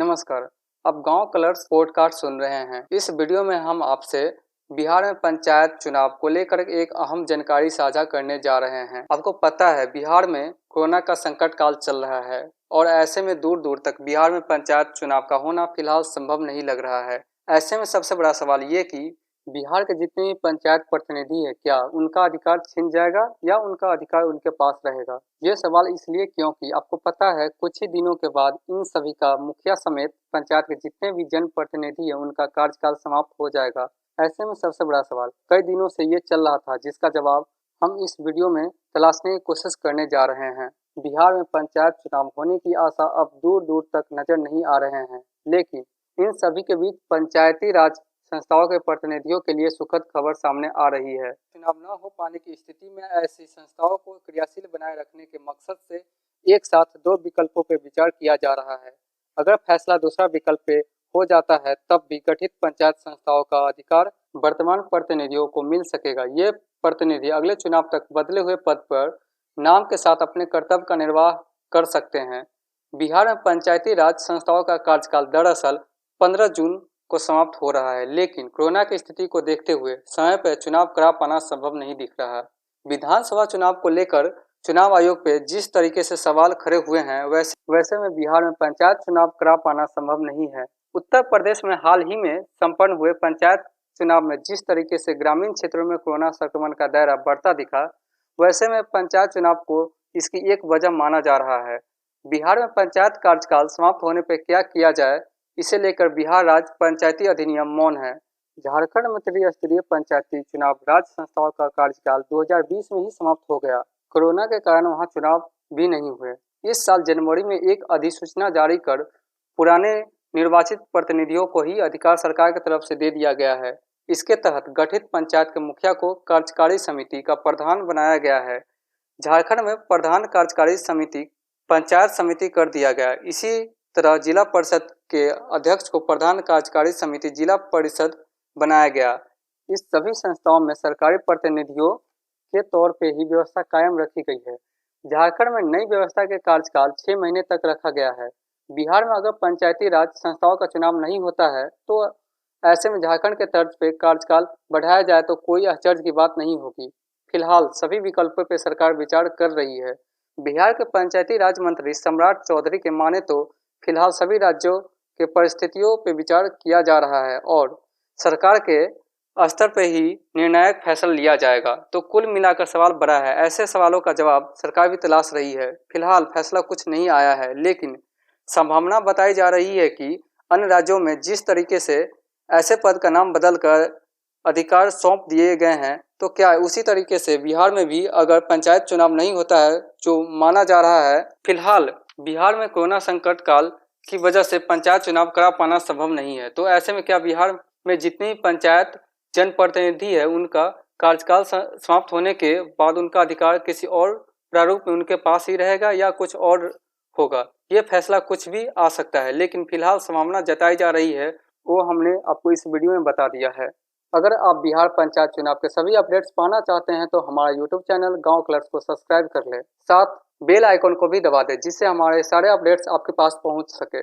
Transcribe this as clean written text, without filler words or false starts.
नमस्कार। आप गांव कलर्स पॉडकास्ट सुन रहे हैं। इस वीडियो में हम आपसे बिहार में पंचायत चुनाव को लेकर एक अहम जानकारी साझा करने जा रहे हैं। आपको पता है बिहार में कोरोना का संकट काल चल रहा है और ऐसे में दूर दूर तक बिहार में पंचायत चुनाव का होना फिलहाल संभव नहीं लग रहा है। ऐसे में सबसे बड़ा सवाल ये कि बिहार के जितने भी पंचायत प्रतिनिधि है क्या उनका अधिकार छिन जाएगा या उनका अधिकार उनके पास रहेगा। ये सवाल इसलिए क्योंकि आपको पता है कुछ ही दिनों के बाद इन सभी का मुखिया समेत पंचायत के जितने भी जनप्रतिनिधि है उनका कार्यकाल समाप्त हो जाएगा। ऐसे में सबसे बड़ा सवाल कई दिनों से ये चल रहा था जिसका जवाब हम इस वीडियो में तलाशने की कोशिश करने जा रहे हैं। बिहार में पंचायत चुनाव होने की आशा अब दूर दूर तक नजर नहीं आ रहे हैं, लेकिन इन सभी के बीच पंचायती राज संस्थाओं के प्रतिनिधियों के लिए सुखद खबर सामने आ रही है। चुनाव न हो पाने की स्थिति में ऐसी संस्थाओं को क्रियाशील बनाए रखने के मकसद से एक साथ दो विकल्पों पर विचार किया जा रहा है। अगर फैसला दूसरा विकल्प पे हो जाता है तब भी गठित पंचायत संस्थाओं का अधिकार वर्तमान प्रतिनिधियों को मिल सकेगा। ये प्रतिनिधि अगले चुनाव तक बदले हुए पद पर नाम के साथ अपने कर्तव्य का निर्वाह कर सकते हैं। बिहार में पंचायती राज संस्थाओं का कार्यकाल दरअसल 15 जून को समाप्त हो रहा है, लेकिन कोरोना की स्थिति को देखते हुए समय पर चुनाव करा पाना संभव नहीं दिख रहा है। विधानसभा चुनाव को लेकर चुनाव आयोग पे जिस तरीके से सवाल खड़े हुए हैं वैसे में बिहार में पंचायत चुनाव करा पाना संभव नहीं है। उत्तर प्रदेश में हाल ही में संपन्न हुए पंचायत चुनाव में जिस तरीके से ग्रामीण क्षेत्रों में कोरोना संक्रमण का दायरा बढ़ता दिखा, वैसे में पंचायत चुनाव को इसकी एक वजह माना जा रहा है। बिहार में पंचायत कार्यकाल समाप्त होने पर क्या किया जाए, इसे लेकर बिहार राज्य पंचायती अधिनियम मौन है। झारखंड में त्रिस्तरीय पंचायती चुनाव राज्य संस्थाओं का कार्यकाल 2020 में ही समाप्त हो गया। कोरोना के कारण वहां चुनाव भी नहीं हुए। इस साल जनवरी में एक अधिसूचना जारी कर पुराने निर्वाचित प्रतिनिधियों को ही अधिकार सरकार की तरफ से दे दिया गया है। इसके तहत गठित पंचायत के मुखिया को कार्यकारी समिति का प्रधान बनाया गया है। झारखंड में प्रधान कार्यकारी समिति पंचायत समिति कर दिया गया। इसी तरह जिला परिषद के अध्यक्ष को प्रधान कार्यकारी समिति जिला परिषद बनाया गया। इस सभी संस्थाओं में सरकारी प्रतिनिधियों के तौर पे ही व्यवस्था कायम रखी गई है। झारखंड में नई व्यवस्था के कार्यकाल 6 महीने तक रखा गया है। बिहार में अगर पंचायती राज संस्थाओं का चुनाव नहीं होता है तो ऐसे में झारखंड के तर्ज पे कार्यकाल बढ़ाया जाए तो कोई आश्चर्य की बात नहीं होगी। फिलहाल सभी विकल्पों पर सरकार विचार कर रही है। बिहार के पंचायती राज मंत्री सम्राट चौधरी के माने तो फिलहाल सभी राज्यों के परिस्थितियों पर विचार किया जा रहा है और सरकार के स्तर पर ही निर्णायक फैसला लिया जाएगा। तो कुल मिलाकर सवाल बड़ा है। ऐसे सवालों का जवाब सरकार भी तलाश रही है। फिलहाल फैसला कुछ नहीं आया है, लेकिन संभावना बताई जा रही है कि अन्य राज्यों में जिस तरीके से ऐसे पद का नाम बदलकर अधिकार सौंप दिए गए हैं, तो क्या उसी तरीके से बिहार में भी अगर पंचायत चुनाव नहीं होता है जो माना जा रहा है। फिलहाल बिहार में कोरोना संकट काल की वजह से पंचायत चुनाव करा पाना संभव नहीं है। तो ऐसे में क्या बिहार में जितनी पंचायत जनप्रतिनिधि है उनका कार्यकाल समाप्त होने के बाद उनका अधिकार किसी और प्रारूप में उनके पास ही रहेगा या कुछ और होगा, ये फैसला कुछ भी आ सकता है। लेकिन फिलहाल संभावना जताई जा रही है वो हमने आपको इस वीडियो में बता दिया है। अगर आप बिहार पंचायत चुनाव के सभी अपडेट्स पाना चाहते हैं तो हमारा यूट्यूब चैनल गांव कलर्स को सब्सक्राइब कर लें, साथ बेल आइकन को भी दबा दें जिससे हमारे सारे अपडेट्स आपके पास पहुंच सके।